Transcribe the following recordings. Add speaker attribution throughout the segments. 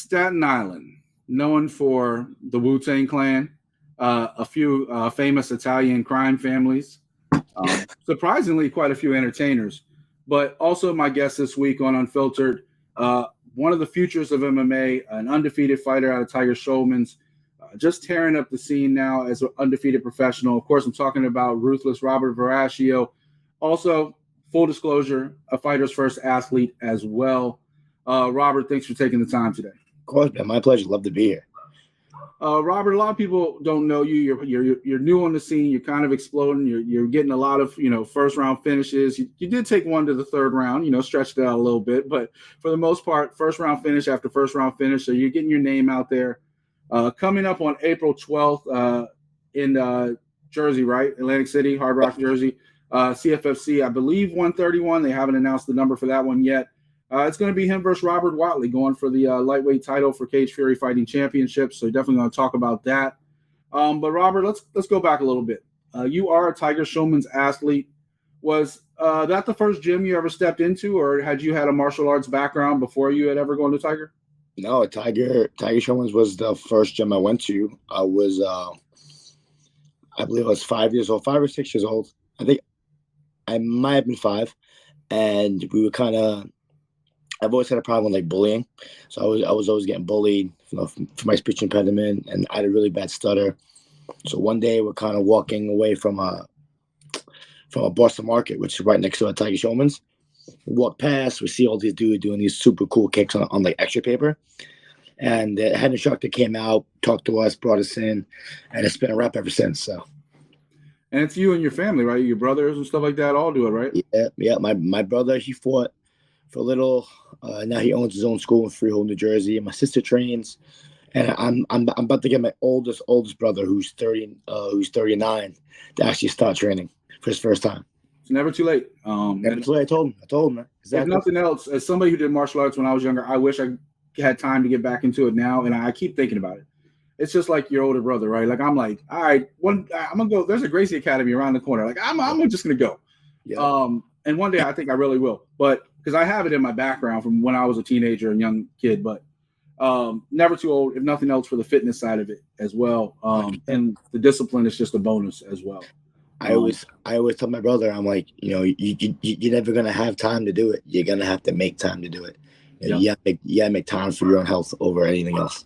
Speaker 1: Staten Island, known for the Wu-Tang Clan, a few famous Italian crime families, surprisingly, quite a few entertainers. But also, my guest this week on Unfiltered, one of the futures of MMA, an undefeated fighter out of Tiger Schulman's, just tearing up the scene now as an undefeated professional. Of course, I'm talking about Ruthless Robert Varricchio. Also, full disclosure, a fighter's first athlete as well. Robert, thanks for taking the time today.
Speaker 2: Of course, man. My pleasure. Love to be here.
Speaker 1: Robert, a lot of people don't know you. You're new on the scene. You're kind of exploding. You're getting a lot of first round finishes. You did take one to the third round. Stretched it out a little bit, but for the most part, first round finish after first round finish. So you're getting your name out there. Coming up on April 12th in Jersey, right? Atlantic City, Hard Rock, Jersey. CFFC, I believe 131. They haven't announced the number for that one yet. It's going to be him versus Robert Watley going for the lightweight title for Cage Fury Fighting Championship. So definitely going to talk about that. But Robert, let's go back a little bit. You are a Tiger Schulman's athlete. Was that the first gym you ever stepped into, or had you had a martial arts background before you had ever gone to Tiger?
Speaker 2: No, Tiger Schulman's was the first gym I went to. I was, I believe I was 5 years old, 5 or 6 years old. I think I might have been 5, and we were kind of. I've always had a problem with bullying, so I was always getting bullied for my speech impediment, and I had a really bad stutter. So one day we're kind of walking away from a Boston Market, which is right next to a Tiger Schulman's. We walk past, we see all these dudes doing these super cool kicks on extra paper, and the head instructor came out, talked to us, brought us in, and it's been a wrap ever since. So.
Speaker 1: And it's you and your family, right? Your brothers and stuff like that all do it, right?
Speaker 2: Yeah. My brother, he fought for a little. Now he owns his own school in Freehold, New Jersey. And my sister trains, and I'm about to get my oldest brother, who's 39, to actually start training for his first time.
Speaker 1: It's never too late.
Speaker 2: Never too late. I told him, man.
Speaker 1: Exactly. If nothing else, as somebody who did martial arts when I was younger, I wish I had time to get back into it now, and I keep thinking about it. It's just like your older brother, right? Like I'm like, all right, I'm gonna go. There's a Gracie Academy around the corner. Like I'm just gonna go. Yeah. And one day I think I really will, but because I have it in my background from when I was a teenager and young kid, but never too old, if nothing else, for the fitness side of it as well. And the discipline is just a bonus as well.
Speaker 2: I always tell my brother, I'm like, you're never gonna have time to do it. You're gonna have to make time to do it. You gotta make time for your own health over anything else.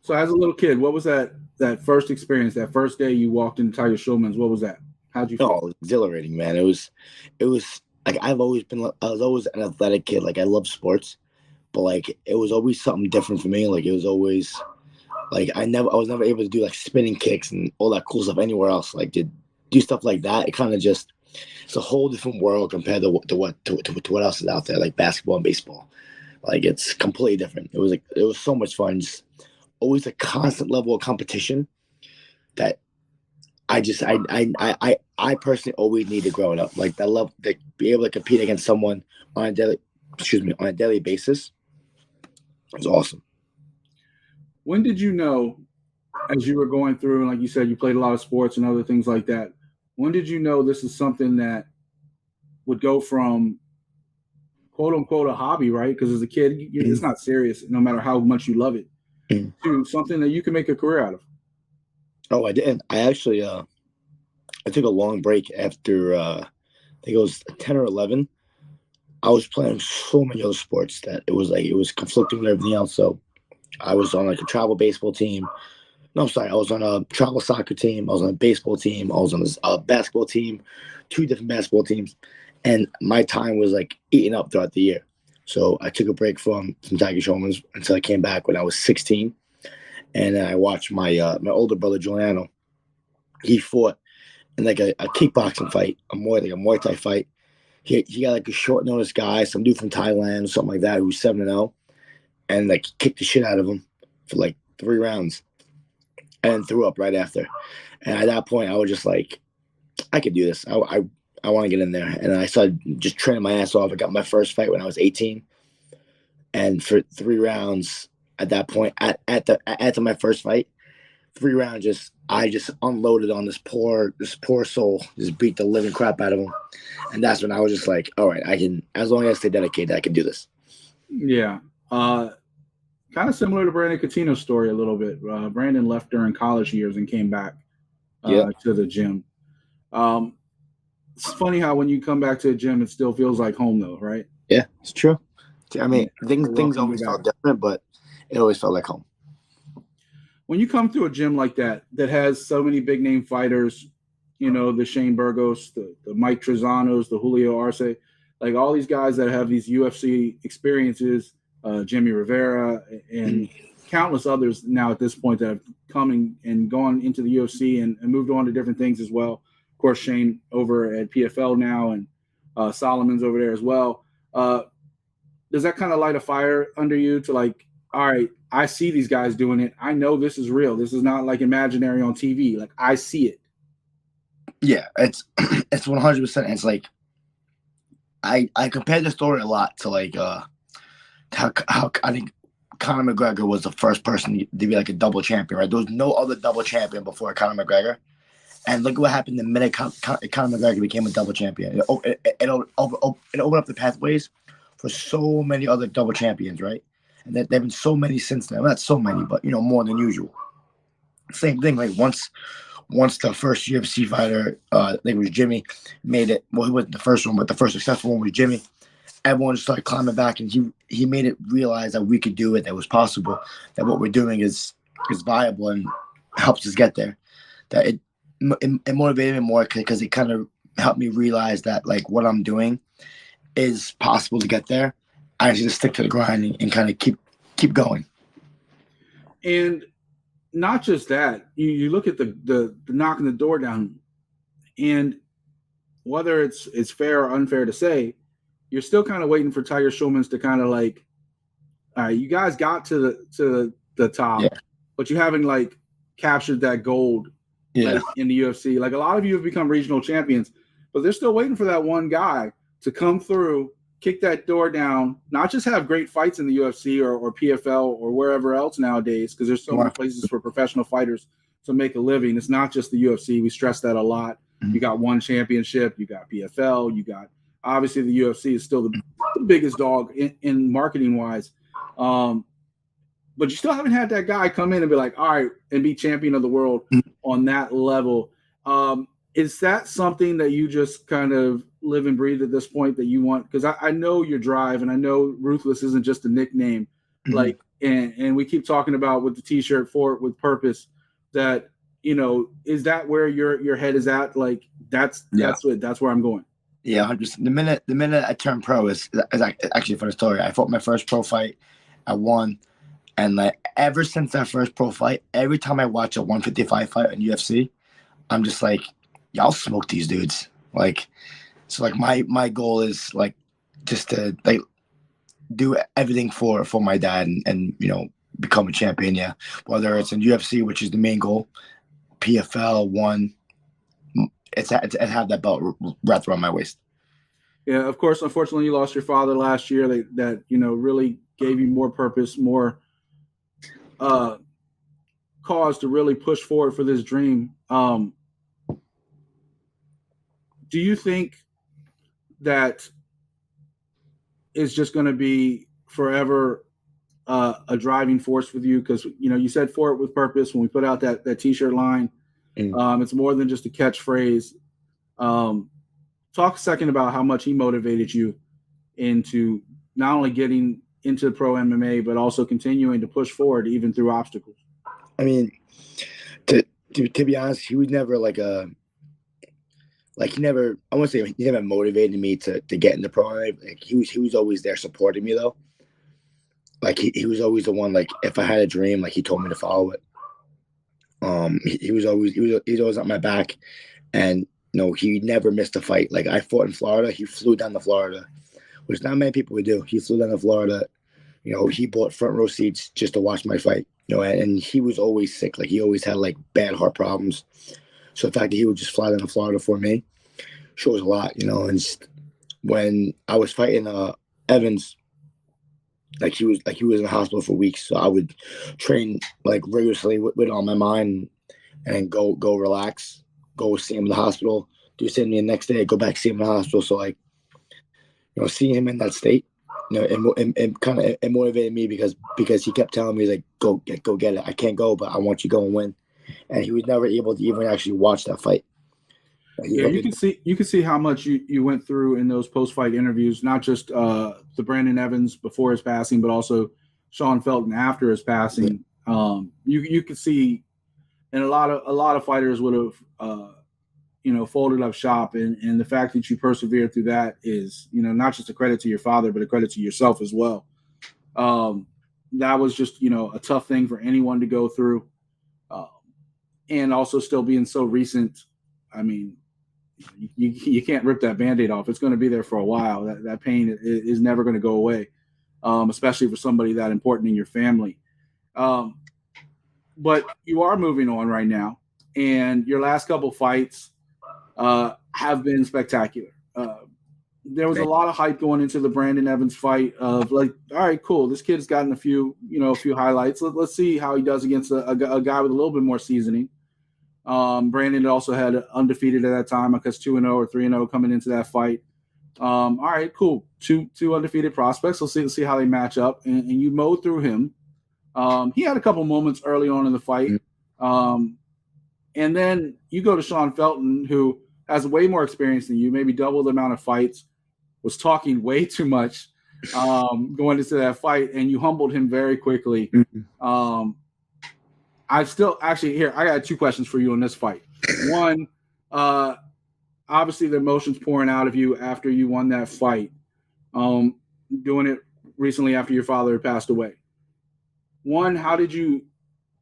Speaker 1: So as a little kid, what was that first experience, that first day you walked into Tiger Schulman's? What was that? How'd you feel?
Speaker 2: Oh, it was exhilarating, man. It was like I was always an athletic kid. Like I love sports, but like it was always something different for me. Like it was always like I was never able to do like spinning kicks and all that cool stuff anywhere else. Like to do stuff like that, it kind of just it's a whole different world compared to what else is out there, like basketball and baseball. Like it's completely different. It was so much fun. Just always a constant level of competition that I personally always needed growing up. Like I love to be able to compete against someone on a daily basis. It was awesome.
Speaker 1: When did you know, as you were going through, and like you said, you played a lot of sports and other things like that, when did you know this is something that would go from quote unquote a hobby, right? Because as a kid, it's not serious, no matter how much you love it, to something that you can make a career out of?
Speaker 2: Oh, I didn't. I actually, I took a long break after, I think it was 10 or 11. I was playing so many other sports that it was conflicting with everything else. So I was on like a travel baseball team. No, I'm sorry. I was on a travel soccer team. I was on a baseball team. I was on a basketball team, 2 different basketball teams. And my time was like eating up throughout the year. So I took a break from Tiger Schulman's until I came back when I was 16. And then I watched my older brother, Giuliano. He fought in like a kickboxing fight, a Muay Thai fight. He got like a short notice guy, some dude from Thailand or something like that, who's 7-0, and like kicked the shit out of him for like 3 rounds and threw up right after. And at that point, I was just like, I could do this. I want to get in there. And I started just training my ass off. I got my first fight when I was 18. And for 3 rounds at that point, after my first fight, 3 rounds, I just unloaded on this poor soul, just beat the living crap out of him. And that's when I was just like, all right, I can, as long as I stay dedicated, I can do this.
Speaker 1: Yeah. kind of similar to Brandon Coutinho's story a little bit. Brandon left during college years and came back
Speaker 2: Yeah.
Speaker 1: to the gym. It's funny how when you come back to a gym, it still feels like home, though, right?
Speaker 2: Yeah, it's true. I mean, things
Speaker 1: Welcome you
Speaker 2: always felt
Speaker 1: back.
Speaker 2: different, but it always felt like home.
Speaker 1: When you come to a gym like that has so many big name fighters, you know, the Shane Burgos, the Mike Trezanos, the Julio Arce, like all these guys that have these UFC experiences, Jimmy Rivera, and countless others now at this point that have come and gone into the UFC and moved on to different things as well. Of course, Shane over at PFL now, and Solomon's over there as well. Does that kind of light a fire under you to like, all right, I see these guys doing it. I know this is real. This is not like imaginary on TV. Like I see it.
Speaker 2: Yeah, it's 100%. It's like I compare the story a lot to like how I think Conor McGregor was the first person to be like a double champion, right? There was no other double champion before Conor McGregor. And look what happened the minute Conor McGregor became a double champion. It opened up the pathways for so many other double champions, right? And there have been so many since then. Well, not so many, but, you know, more than usual. Same thing, like once the first UFC fighter, I think it was Jimmy, made it. Well, he wasn't the first one, but the first successful one was Jimmy. Everyone started climbing back, and he made it realize that we could do it, that it was possible, that what we're doing is viable and helps us get there. That it motivated me more because it kind of helped me realize that like what I'm doing is possible to get there. I just just stick to the grind and kind of keep going.
Speaker 1: And not just that, you look at the knocking the door down, and whether it's fair or unfair to say, you're still kind of waiting for Tiger Schulman's to kind of like, all right, you guys got to the top,
Speaker 2: Yeah.
Speaker 1: but you haven't like captured that gold like in the UFC. Like a lot of you have become regional champions, but they're still waiting for that one guy to come through, kick that door down, not just have great fights in the UFC or PFL or wherever else nowadays, because there's so many places for professional fighters to make a living. It's not just the UFC. We stress that a lot. You got one championship, you got PFL, you got obviously the UFC is still the biggest dog in marketing wise. But you still haven't had that guy come in and be like, all right, and be champion of the world on that level. Is that something that you just kind of live and breathe at this point that you want? Because I know your drive, and I know Ruthless isn't just a nickname. Like, and we keep talking about with the T-shirt for it with purpose. That, you know, is that where your head is at? Like that's where I'm going.
Speaker 2: Yeah, 100%. The minute I turned pro is actually for the story. I fought my first pro fight, I won. And like ever since that first pro fight, every time I watch a 155 fight on UFC, I'm just like, y'all smoke these dudes. Like, so like my goal is like just to like do everything for my dad and you know become a champion. Yeah, whether it's in UFC, which is the main goal, PFL one, it's have that belt wrapped around my waist.
Speaker 1: Yeah, of course. Unfortunately, you lost your father last year. That you know really gave you more purpose, more cause to really push forward for this dream. Do you think that is just going to be forever a driving force with you? Because you know you said for it with purpose when we put out that T-shirt line. It's more than just a catchphrase. Talk a second about how much he motivated you into not only getting into pro MMA, but also continuing to push forward even through obstacles.
Speaker 2: I mean, to be honest, he was never like a he never. I won't say he never motivated me to get into pro MMA. Like he was always there supporting me though. Like he was always the one. Like if I had a dream, like he told me to follow it. He was always on my back, and no, he never missed a fight. Like I fought in Florida, he flew down to Florida, which not many people would do. He flew down to Florida. You know, he bought front row seats just to watch my fight. You know, and he was always sick. Like he always had like bad heart problems. So the fact that he would just fly down to Florida for me shows a lot. You know, and just, when I was fighting Evans, like he was in the hospital for weeks. So I would train like rigorously with on my mind, and then go relax, go see him in the hospital, do send me the next day, go back see him in the hospital. So like, you know, seeing him in that state it kind of it motivated me because he kept telling me like go get it. I can't go, but I want you to go and win. And he was never able to even actually watch that fight.
Speaker 1: Yeah, you can see how much you went through in those post-fight interviews, not just the Brandon Evans before his passing, but also Sean Felton after his passing. You could see, and a lot of fighters would have folded up shop, and the fact that you persevered through that is, not just a credit to your father, but a credit to yourself as well. That was just, a tough thing for anyone to go through. And also still being so recent. I mean, you can't rip that Band-Aid off. It's going to be there for a while. That pain is never going to go away, especially for somebody that important in your family. But you are moving on right now, and your last couple fights have been spectacular. There was a lot of hype going into the Brandon Evans fight of like, all right, cool. This kid's gotten a few highlights. Let's see how he does against a guy with a little bit more seasoning. Brandon also had Undefeated at that time, I guess 2-0 or 3-0 coming into that fight. All right, cool. Two undefeated prospects. Let's see how they match up. And you mowed through him. He had a couple moments early on in the fight. And then you go to Sean Felton, who has way more experience than you, maybe double the amount of fights, was talking way too much going into that fight, and you humbled him very quickly. I got two questions for you on this fight. One, obviously the emotions pouring out of you after you won that fight, doing it recently after your father had passed away. One, how did you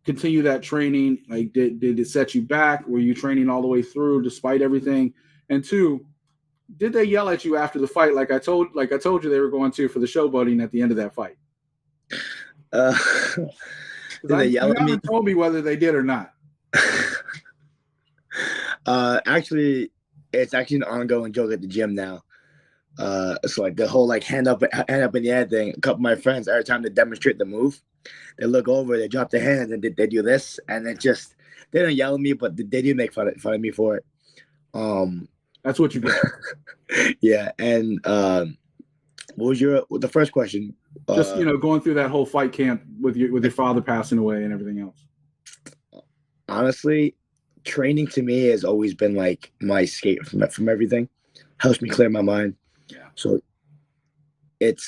Speaker 1: continue that training? Like, did it set you back? Were you training all the way through despite everything? And two, did they yell at you after the fight like I told you they were going to for the showboating at the end of that fight?
Speaker 2: Did they yell at me?
Speaker 1: You haven't told me whether they did or not.
Speaker 2: Actually, it's actually an ongoing joke at the gym now. It's like the whole like hand up in the air thing. A couple of my friends, every time they demonstrate the move, they look over, they drop their hands, and they do this, and they don't yell at me, but they do make fun of me for it.
Speaker 1: That's what you get.
Speaker 2: Yeah, and what was the first question?
Speaker 1: Just going through that whole fight camp with your father passing away and everything else.
Speaker 2: Honestly, training to me has always been like my escape from everything. Helps me clear my mind.
Speaker 1: Yeah.
Speaker 2: So it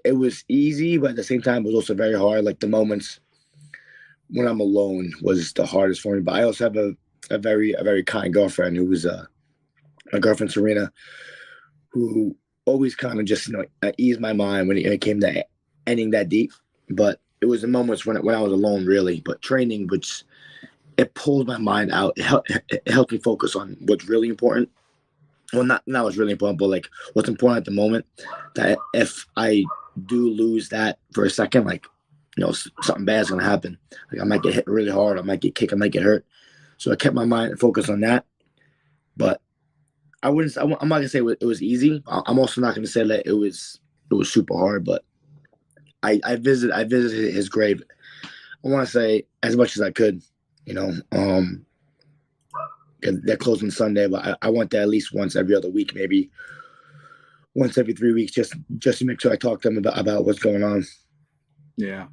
Speaker 2: was easy, but at the same time it was also very hard. Like the moments when I'm alone was the hardest for me. But I also have a very kind girlfriend who was my girlfriend Serena, who always kind of just eased my mind when it came to ending that deep. But it was the moments when I was alone, really. But training, which it pulled my mind out. It helped me focus on what's really important. Well, not what's really important, but like what's important at the moment. That if I do lose that for a second, like something bad's gonna happen. Like I might get hit really hard, I might get kicked, I might get hurt. So I kept my mind focused on that. But I'm not gonna say it was easy. I'm also not gonna say that it was super hard. But I visited his grave. I want to say as much as I could. They're closing Sunday, but I went there at least once every other week, maybe once every 3 weeks, just to make sure I talk to them about what's going on.
Speaker 1: Yeah.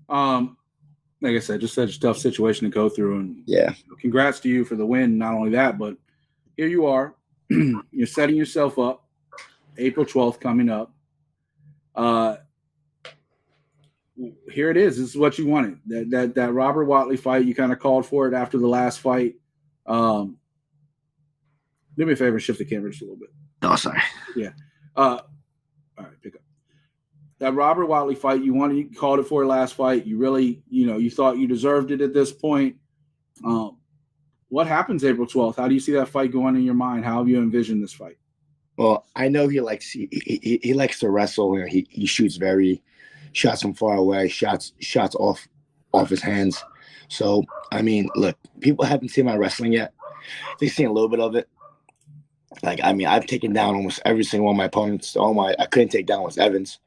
Speaker 1: Like I said, just such a tough situation to go through, and
Speaker 2: yeah,
Speaker 1: congrats to you for the win. Not only that, but here you are, you're setting yourself up. April 12th coming up. Here it is. This is what you wanted. That Robert Watley fight. You kind of called for it after the last fight. Do me a favor and shift the camera just a little bit.
Speaker 2: Oh, sorry.
Speaker 1: Yeah. All right, pick up. That Robert Watley fight, you called it for last fight. You really, you thought you deserved it at this point. What happens April 12th? How do you see that fight going in your mind? How have you envisioned this fight?
Speaker 2: Well, I know he likes to wrestle. He shoots shots from far away, shots off his hands. So, I mean, look, people haven't seen my wrestling yet. They've seen a little bit of it. Like, I mean, I've taken down almost every single one of my opponents. I couldn't take down was Evans.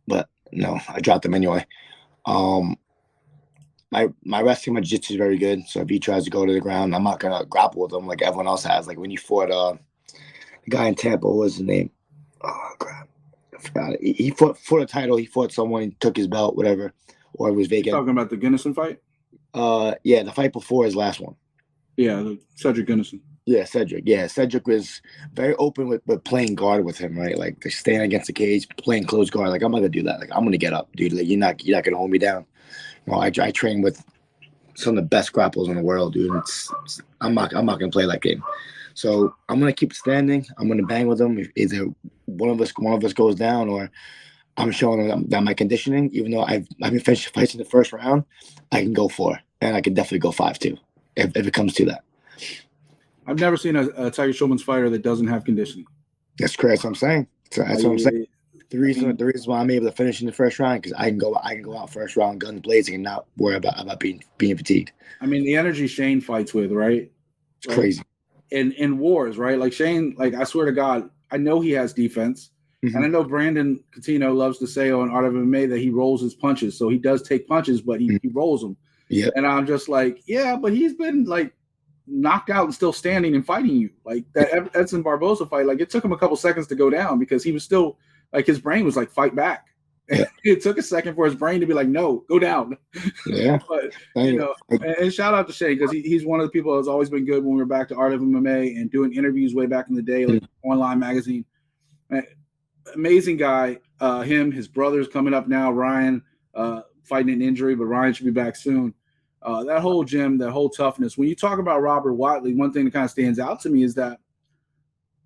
Speaker 2: But, no, I dropped him anyway. My wrestling, my jiu-jitsu is very good. So if he tries to go to the ground, I'm not going to grapple with him like everyone else has. Like when you fought the guy in Tampa, what was his name? Oh, crap. forgot it. He fought for the title. He fought someone, took his belt, whatever, or it was vacant.
Speaker 1: Talking about the Gunnison fight?
Speaker 2: Yeah, the fight before his last one.
Speaker 1: Yeah, the Cedric Gunnison.
Speaker 2: Yeah, Cedric. Yeah, Cedric was very open with playing guard with him, right? Like, they're staying against the cage, playing close guard. Like, I'm not gonna do that. Like, I'm gonna get up, dude. Like, you're not gonna hold me down. I train with some of the best grapples in the world, dude. I'm not gonna play that game. So I'm gonna keep standing. I'm gonna bang with them. If either one of us goes down, or I'm showing them that my conditioning, even though I've been finished fights in the first round, I can go 4, and I can definitely go 5 too, if it comes to that.
Speaker 1: I've never seen a Tiger Schulman's fighter that doesn't have conditioning.
Speaker 2: That's correct. That's what I'm saying. That's what I'm saying. The reason why I'm able to finish in the first round, because I can go out first round guns blazing and not worry about being fatigued.
Speaker 1: I mean, the energy Shane fights with, right?
Speaker 2: It's crazy.
Speaker 1: In wars, right? Like Shane, like I swear to God, I know he has defense. Mm-hmm. And I know Brandon Coutinho loves to say on Art of MMA that he rolls his punches. So he does take punches, but he rolls them.
Speaker 2: Yeah.
Speaker 1: And I'm just like, yeah, but he's been like knocked out and still standing and fighting you. Like that Edson Barboza fight, like it took him a couple seconds to go down because he was still like his brain was like fight back. Yeah. It took a second for his brain to be like, no, go down.
Speaker 2: Yeah.
Speaker 1: But you know, and shout out to Shane because he's one of the people that's always been good when we were back to Art of MMA and doing interviews way back in the day, like online magazine. Amazing guy. Him, his brother's coming up now, Ryan, fighting an injury, but Ryan should be back soon. That whole gym, that whole toughness. When you talk about Robert Watley, one thing that kind of stands out to me is that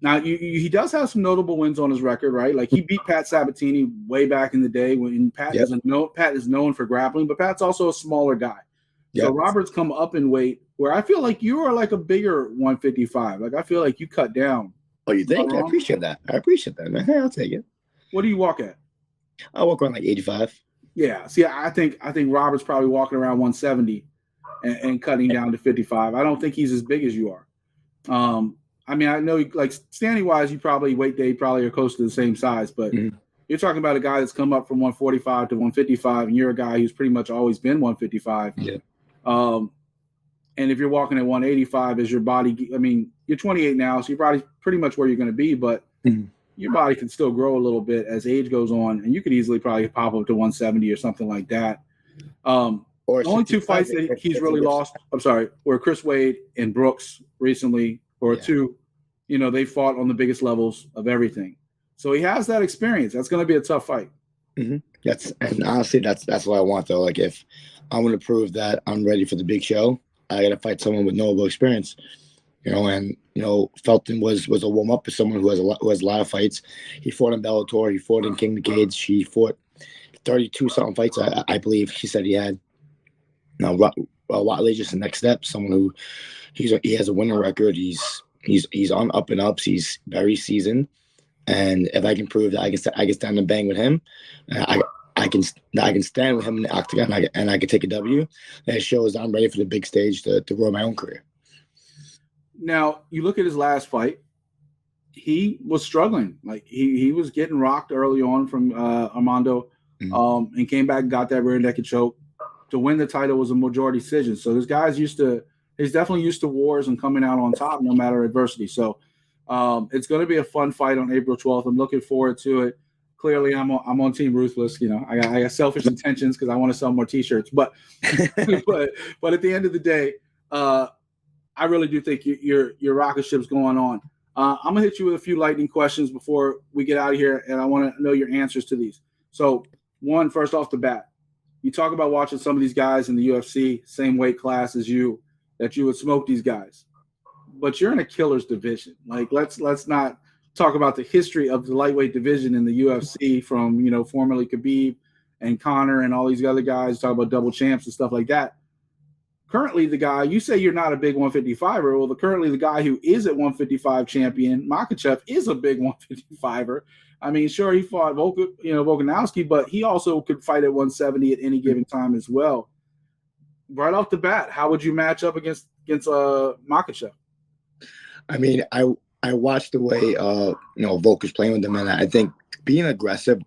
Speaker 1: now he does have some notable wins on his record, right? Like he beat Pat Sabatini way back in the day when Pat is known for grappling, but Pat's also a smaller guy. Yep. So Robert's come up in weight where I feel like you are like a bigger 155. Like I feel like you cut down.
Speaker 2: Oh, you think? I appreciate that. Man. Hey, I'll take it.
Speaker 1: What do you walk at?
Speaker 2: I walk around like 85.
Speaker 1: Yeah. See, I think Robert's probably walking around 170 and cutting down to 55. I don't think he's as big as you are. I mean, I know like standing wise, you probably are close to the same size, but you're talking about a guy that's come up from 145 to 155, and you're a guy who's pretty much always been 155.
Speaker 2: Yeah.
Speaker 1: And if you're walking at 185 as your body, I mean, you're 28 now, so you're pretty much where you're going to be, but your body can still grow a little bit as age goes on, and you could easily probably pop up to 170 or something like that. Or the only 2 fights that he's really lost, were Chris Wade and Brooks recently, or 2, you know, they fought on the biggest levels of everything. So he has that experience. That's going to be a tough fight.
Speaker 2: And honestly, that's what I want though. Like if I'm going to prove that I'm ready for the big show, I got to fight someone with notable experience, you know. And you know, Felton was a warm up for someone who has a lot of fights. He fought in Bellator. He fought in King of the Cage. He fought 32 something fights. I believe he said he had. Now Watley just the next step. Someone who he has a winning record. He's on up and ups. He's very seasoned. And if I can prove that I can stand and bang with him, I can stand with him in the octagon and I can take a W. That shows that I'm ready for the big stage to grow my own career.
Speaker 1: Now, you look at his last fight, he was struggling. Like he was getting rocked early on from Armando and came back and got that rear naked choke. To win the title was a majority decision. So this guy's he's definitely used to wars and coming out on top no matter adversity. So it's going to be a fun fight on April 12th. I'm looking forward to it. Clearly, I'm on Team Ruthless. You know, I got selfish intentions because I want to sell more T-shirts. But but at the end of the day, I really do think your rocket ship's going on. I'm gonna hit you with a few lightning questions before we get out of here, and I want to know your answers to these. So, first off the bat, you talk about watching some of these guys in the UFC, same weight class as you, that you would smoke these guys, but you're in a killer's division. Like let's not talk about the history of the lightweight division in the UFC from, you know, formerly Khabib and Conor and all these other guys, talk about double champs and stuff like that. Currently, the guy, you say you're not a big 155er. Well, currently the guy who is at 155 champion, Makhachev, is a big 155er. I mean, sure, he fought Volkanovski, but he also could fight at 170 at any given time as well. Right off the bat, how would you match up against Makhachev? I
Speaker 2: mean, I watched the way Volk is playing with them, and I think being aggressive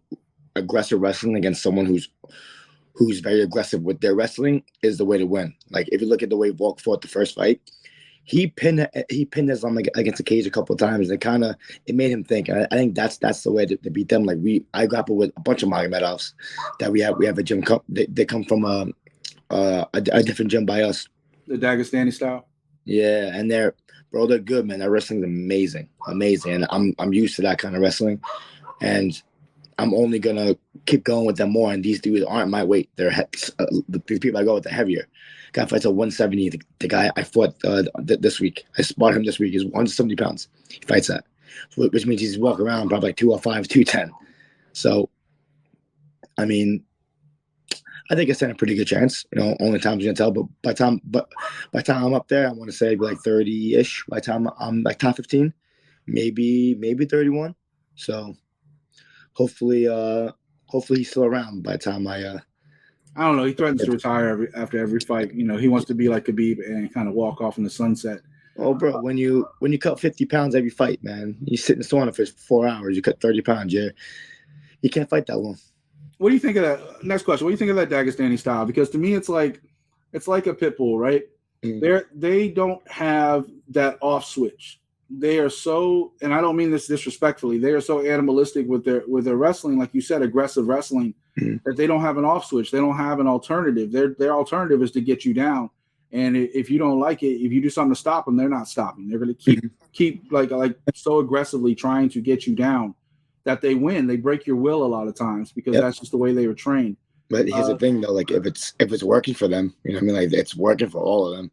Speaker 2: wrestling against someone who's very aggressive with their wrestling is the way to win. Like if you look at the way Volk fought the first fight, he pinned us on against the cage a couple of times. And it made him think. And I think that's the way to beat them. Like I grapple with a bunch of Magomedovs that we have a gym. They come from a different gym by us.
Speaker 1: The Dagestani style.
Speaker 2: Yeah, and they're good, man. Their wrestling's amazing, and I'm used to that kind of wrestling, and I'm only gonna keep going with them more. And these dudes aren't my weight; they're the people I go with are heavier. Guy fights at 170. The guy I fought this week, I spot him this week. He's 170 pounds. He fights that, which means he's walking around probably like 205, 210. So, I mean, I think I stand a pretty good chance. Only time's gonna tell. But by the time I'm up there, I want to say like 30-ish. By the time I'm like top 15, maybe 31. So hopefully he's still around by the time
Speaker 1: I don't know. He threatens to retire after every fight. He wants to be like Khabib and kind of walk off in the sunset.
Speaker 2: Oh, bro, when you cut 50 pounds every fight, man, you sit in the sauna for 4 hours. You cut 30 pounds. You can't fight that long.
Speaker 1: What do you think of that? Next question. What do you think of that Dagestani style? Because to me, it's like a pit bull, right? They don't have that off switch. They are so, and I don't mean this disrespectfully, they are so animalistic with their wrestling, like you said, aggressive wrestling, that they don't have an off switch. They don't have an alternative. Their alternative is to get you down. And if you don't like it, if you do something to stop them, they're not stopping. They're going to keep like so aggressively trying to get you down that they win. They break your will a lot of times because that's just the way they were trained.
Speaker 2: But here's the thing, though. Like if it's working for them, what I mean? Like it's working for all of them.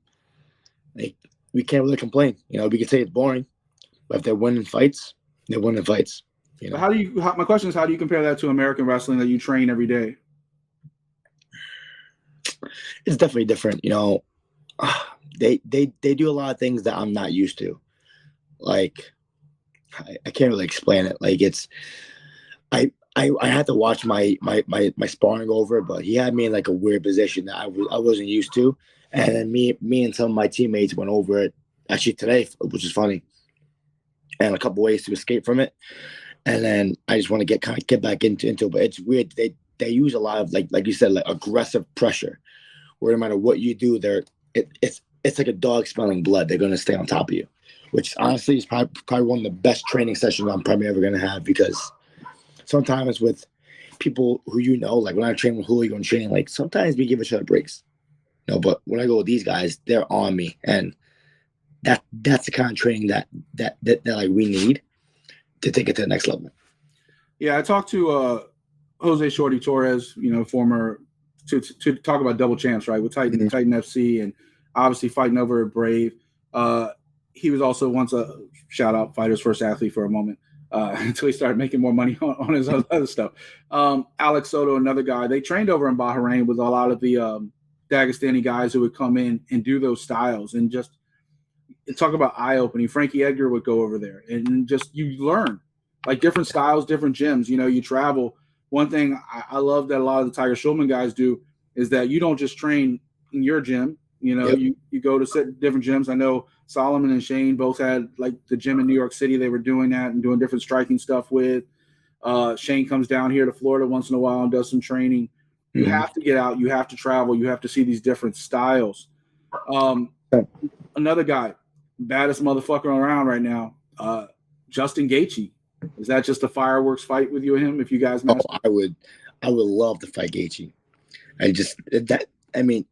Speaker 2: Like we can't really complain. We can say it's boring, but if they're winning fights, they're winning fights.
Speaker 1: But my question is, how do you compare that to American wrestling that you train every day?
Speaker 2: It's definitely different. They do a lot of things that I'm not used to. Like I can't really explain it. Like it's I had to watch my sparring over, but he had me in like a weird position that I wasn't used to. And then me and some of my teammates went over it actually today, which is funny, and a couple ways to escape from it. And then I just want to get back into it. But it's weird. They use a lot of like you said, like aggressive pressure, where no matter what you do, it's like a dog smelling blood. They're gonna stay on top of you, which honestly is probably one of the best training sessions I'm probably ever gonna have, because sometimes with people who like when I train with Julio and Shane, like sometimes we give each other breaks. But when I go with these guys, they're on me, and that's the kind of training that like we need to take it to the next level.
Speaker 1: Yeah, I talked to Jose Shorty Torres, former to talk about double champs, right, with Titan FC, and obviously fighting over at Brave. He was also once a shout out Fighter's First Athlete for a moment until he started making more money on his other stuff. Alex Soto, another guy, they trained over in Bahrain with a lot of the Dagestani guys who would come in and do those styles, and just talk about eye-opening. Frankie Edgar would go over there, and just you learn like different styles, different gyms. You travel. One thing I love that a lot of the Tiger Schulman guys do is that you don't just train in your gym. You go to different gyms. I know Solomon and Shane both had like the gym in New York City. They were doing that and doing different striking stuff with. Shane comes down here to Florida once in a while and does some training. You have to get out. You have to travel. You have to see these different styles. Another guy, baddest motherfucker around right now, Justin Gaethje. Is that just a fireworks fight with you and him? If you guys match?
Speaker 2: I would love to fight Gaethje.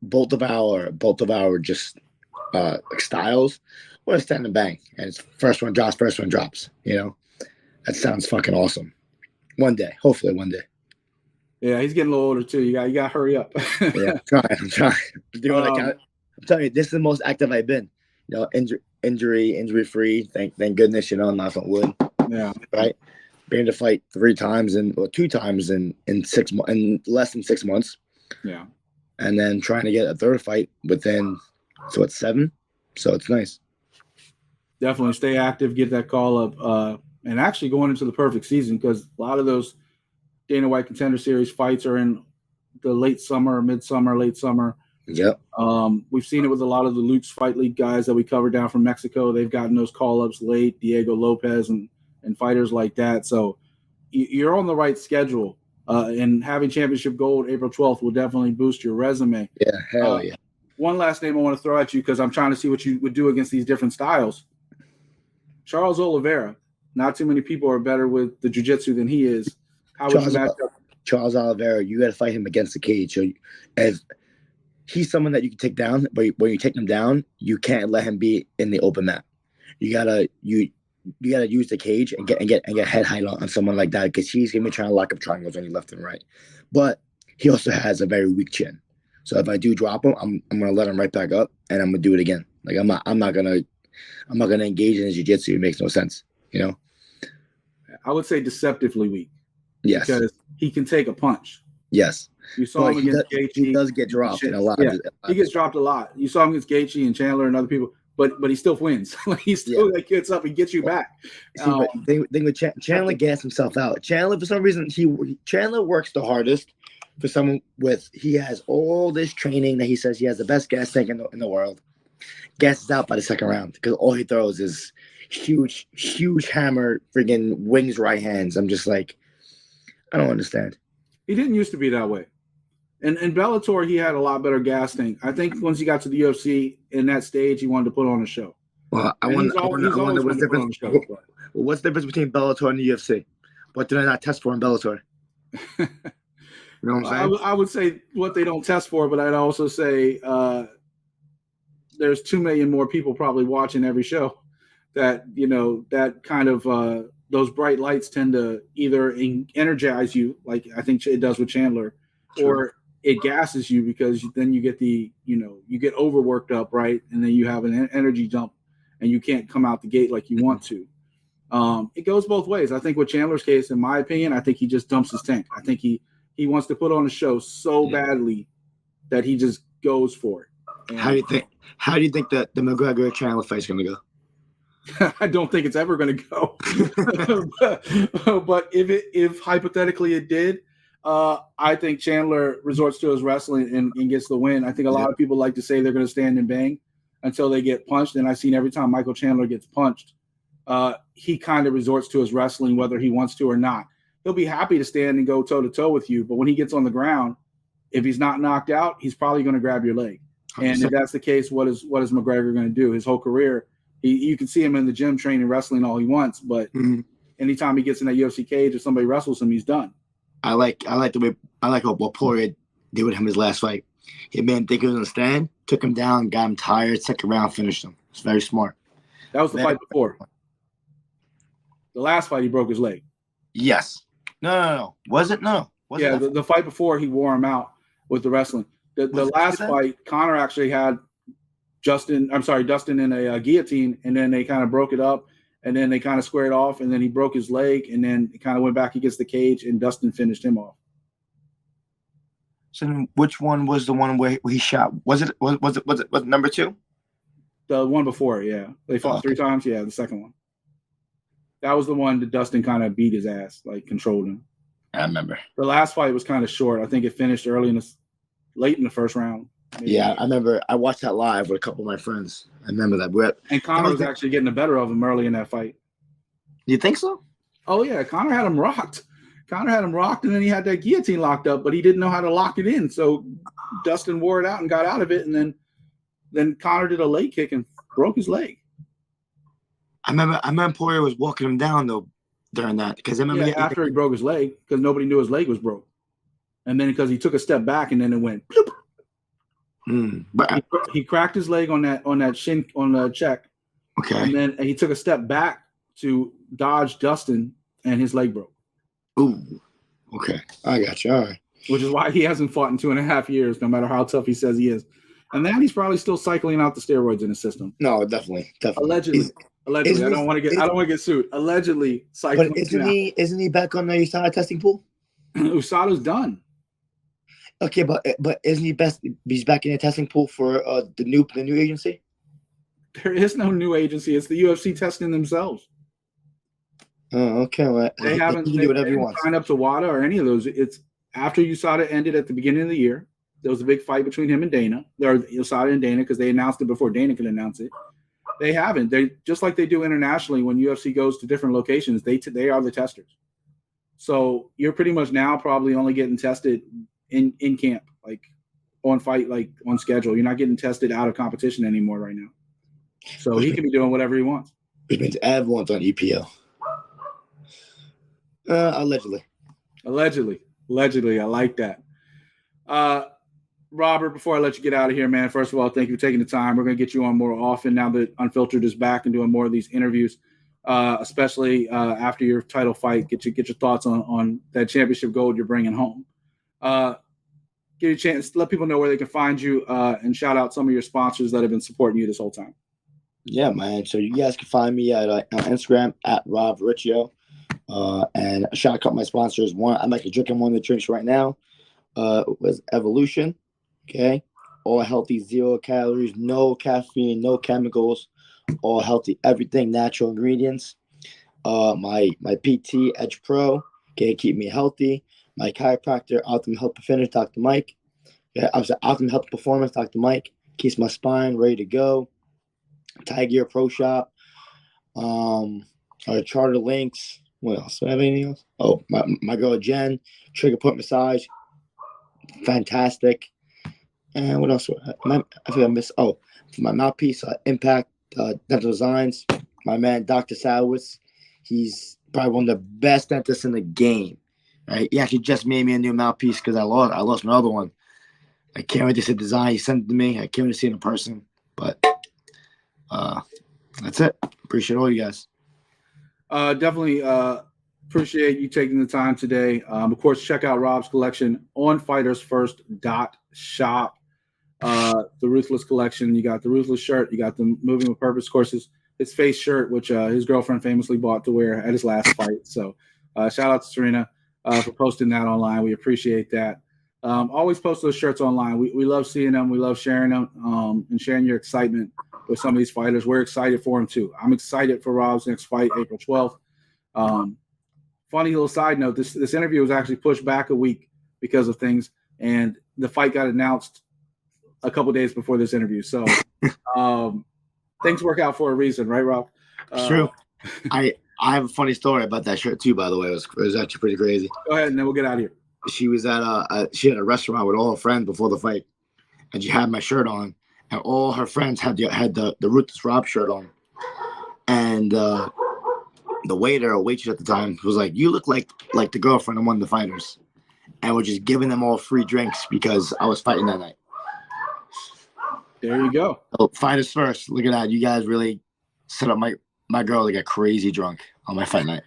Speaker 2: Both of our just styles. What a stand and bang, and it's first one drops. That sounds fucking awesome. One day, hopefully one day.
Speaker 1: Yeah, he's getting a little older too. You got to hurry up.
Speaker 2: Yeah, I'm trying. I'm doing what I can. I'm telling you, this is the most active I've been. Injury free. Thank goodness. Knock on wood.
Speaker 1: Yeah. Right.
Speaker 2: Being to fight 3 times or 2 times in less than 6 months.
Speaker 1: Yeah.
Speaker 2: And then trying to get a third fight within 7. So it's nice.
Speaker 1: Definitely stay active. Get that call up. And actually going into the perfect season, because a lot of those Dana White Contender Series fights are in the late summer, midsummer, late summer.
Speaker 2: Yep.
Speaker 1: We've seen it with a lot of the Luke's Fight League guys that we covered down from Mexico. They've gotten those call-ups late, Diego Lopez and fighters like that. So you're on the right schedule. And having championship gold April 12th will definitely boost your resume.
Speaker 2: Yeah, hell yeah.
Speaker 1: One last name I want to throw at you because I'm trying to see what you would do against these different styles. Charles Oliveira. Not too many people are better with the jiu-jitsu than he is. How would you match up?
Speaker 2: Charles Oliveira, you got to fight him against the cage. So as he's someone that you can take down, but when you take him down, you can't let him be in the open mat. You gotta use the cage and get head height on someone like that, because he's gonna be trying to lock up triangles on you left and right. But he also has a very weak chin. So if I do drop him, I'm gonna let him right back up, and I'm gonna do it again. Like I'm not gonna engage in his jiu-jitsu. It makes no sense, you know.
Speaker 1: I would say deceptively weak.
Speaker 2: Yes,
Speaker 1: because he can take a punch.
Speaker 2: Yes,
Speaker 1: you saw him against Gaethje.
Speaker 2: He does get dropped in a lot.
Speaker 1: Yeah, he gets dropped a lot. You saw him against Gaethje and Chandler and other people, but he still wins. He still gets up and gets you back.
Speaker 2: See, thing with Chandler gassed himself out. Chandler, for some reason, Chandler works the hardest. For someone he has all this training that he says he has the best gas tank in the world. Gasses out by the second round because all he throws is huge hammer, friggin' wings right hands. I'm just like, I don't understand.
Speaker 1: He didn't used to be that way. And in Bellator, he had a lot better gas tank. I think once he got to the UFC in that stage, he wanted to put on a show.
Speaker 2: Well, I wonder what's the difference between Bellator and the UFC? What did I not test for in Bellator? You know what I'm saying?
Speaker 1: I would say what they don't test for, but I'd also say there's 2 million more people probably watching every show. That, you know, that kind of those bright lights tend to either energize you, like I think it does with Chandler, or it gasses you because then you get you get overworked up, right? And then you have an energy dump and you can't come out the gate like you want to. It goes both ways. I think with Chandler's case, in my opinion, I think he just dumps his tank. I think he wants to put on a show so badly that he just goes for it. And
Speaker 2: how do you think that the McGregor Chandler fight is going to go?
Speaker 1: I don't think it's ever going to go. But if hypothetically it did, I think Chandler resorts to his wrestling and gets the win. I think a lot of people like to say they're going to stand and bang until they get punched. And I've seen every time Michael Chandler gets punched, he kind of resorts to his wrestling, whether he wants to or not. He'll be happy to stand and go toe-to-toe with you. But when he gets on the ground, if he's not knocked out, he's probably going to grab your leg. 100%. And if that's the case, what is McGregor going to do? His whole career, you can see him in the gym training wrestling all he wants, but anytime he gets in that UFC cage or somebody wrestles him, he's done.
Speaker 2: I like what Poirier did with him his last fight. He made him think he was going to stand, took him down, got him tired, second round, finished him. It's very smart.
Speaker 1: That was the fight before. The last fight, he broke his leg.
Speaker 2: Yes. No. Was it? No.
Speaker 1: Yeah, the fight before, he wore him out with the wrestling. The last fight, Conor actually had Dustin in a guillotine, and then they kind of broke it up, and then they kind of squared off, and then he broke his leg, and then it kind of went back against the cage, and Dustin finished him off.
Speaker 2: So which one was the one where he shot? Was it number 2?
Speaker 1: The one before, yeah. They fought 3 times. Yeah, the second one. That was the one that Dustin kind of beat his ass, like controlled him.
Speaker 2: I remember.
Speaker 1: The last fight was kind of short. I think it finished late in the first round. Maybe.
Speaker 2: Yeah, I remember. I watched that live with a couple of my friends. I remember that.
Speaker 1: And Conor was actually getting the better of him early in that fight.
Speaker 2: You think so?
Speaker 1: Oh, yeah. Conor had him rocked. And then he had that guillotine locked up, but he didn't know how to lock it in. So Dustin wore it out and got out of it, and then Conor did a leg kick and broke his leg. I
Speaker 2: remember Poirier was walking him down, though, during that. Because
Speaker 1: after he broke his leg, because nobody knew his leg was broke. And then because he took a step back, and then it went bloop. But he cracked his leg on that shin on the check.
Speaker 2: Okay.
Speaker 1: And then he took a step back to dodge Dustin, and his leg broke.
Speaker 2: Ooh. Okay. I got you. All right.
Speaker 1: Which is why he hasn't fought in 2.5 years, no matter how tough he says he is. And then he's probably still cycling out the steroids in his system.
Speaker 2: No, definitely.
Speaker 1: Allegedly. I don't want to get sued. Allegedly cycling.
Speaker 2: But isn't he back on the USADA testing pool?
Speaker 1: USADA's done.
Speaker 2: Okay, but isn't he's back in the testing pool for the new agency?
Speaker 1: There is no new agency. It's the UFC testing themselves.
Speaker 2: Oh, okay. Well,
Speaker 1: they haven't signed up to WADA or any of those. It's after USADA ended at the beginning of the year. There was a big fight between him and Dana. There USADA and Dana, because they announced it before Dana could announce it. They haven't. They just like they do internationally when UFC goes to different locations. They are the testers. So you're pretty much now probably only getting tested in camp. Like on fight, like on schedule. You're not getting tested out of competition anymore right now. So he can be doing whatever he wants.
Speaker 2: Which means everyone's on EPO. Allegedly.
Speaker 1: Allegedly. I like that. Robert, before I let you get out of here, man, first of all, thank you for taking the time. We're going to get you on more often now that Unfiltered is back and doing more of these interviews, especially after your title fight. Get your thoughts on that championship gold you're bringing home. Give you a chance, let people know where they can find you, and shout out some of your sponsors that have been supporting you this whole time.
Speaker 2: Yeah, man. So you guys can find me at on Instagram at Robert Varricchio. And shout out a couple of my sponsors. One, I'm actually drinking one of the drinks right now. Was Evolution. Okay, all healthy, 0 calories, no caffeine, no chemicals, all healthy, everything natural ingredients. My PT Edge Pro, okay, keep me healthy. My chiropractor, Optimum Health Finish, Dr. Mike. Yeah, I was at Optimum Health Performance, Dr. Mike. Keeps my spine ready to go. Tiger Pro Shop. Our Charter Links. What else? Do I have anything else? Oh, my girl Jen, Trigger Point Massage. Fantastic. And what else? I think I missed. Oh, for my mouthpiece, Impact Dental Designs. My man, Dr. Salwitz. He's probably one of the best dentists in the game. Right? He actually just made me a new mouthpiece because I lost my other one. I can't wait to see the design. He sent it to me. I can't wait to see it in person. But that's it. Appreciate all you guys.
Speaker 1: Definitely appreciate you taking the time today. Of course, check out Rob's collection on fightersfirst.shop. The Ruthless collection. You got the Ruthless shirt. You got the Moving with Purpose courses. His face shirt, which his girlfriend famously bought to wear at his last fight. So shout out to Serena for posting that online. We appreciate that. Always post those shirts online. We love seeing them. We love sharing them and sharing your excitement with some of these fighters. We're excited for them too. I'm excited for Rob's next fight, April 12th. Funny little side note, this interview was actually pushed back a week because of things, and the fight got announced a couple days before this interview. So things work out for a reason, right, Rob?
Speaker 2: It's true. I have a funny story about that shirt too, by the way. It was actually pretty crazy.
Speaker 1: Go ahead, and then we'll get out of here.
Speaker 2: She was at she had a restaurant with all her friends before the fight, and she had my shirt on, and all her friends had the Ruthless Rob shirt on, and the waiter or waitress at the time was like, "You look like the girlfriend of one of the fighters," and we're just giving them all free drinks because I was fighting that night.
Speaker 1: There you go.
Speaker 2: So, fighters first. Look at that. You guys really set up my girl to get crazy drunk on my fight night.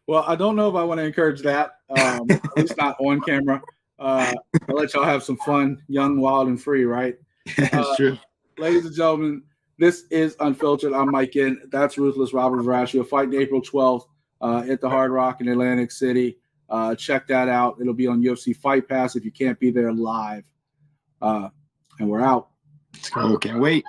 Speaker 1: Well, I don't know if I want to encourage that. At least not on camera. I'll let y'all have some fun, young, wild, and free, right?
Speaker 2: That's true.
Speaker 1: Ladies and gentlemen, this is Unfiltered. I'm Mike In. That's Ruthless, Robert Varricchio, fighting April 12th at the Hard Rock in Atlantic City. Check that out. It'll be on UFC Fight Pass if you can't be there live. And we're out.
Speaker 2: Let's go. Can't wait.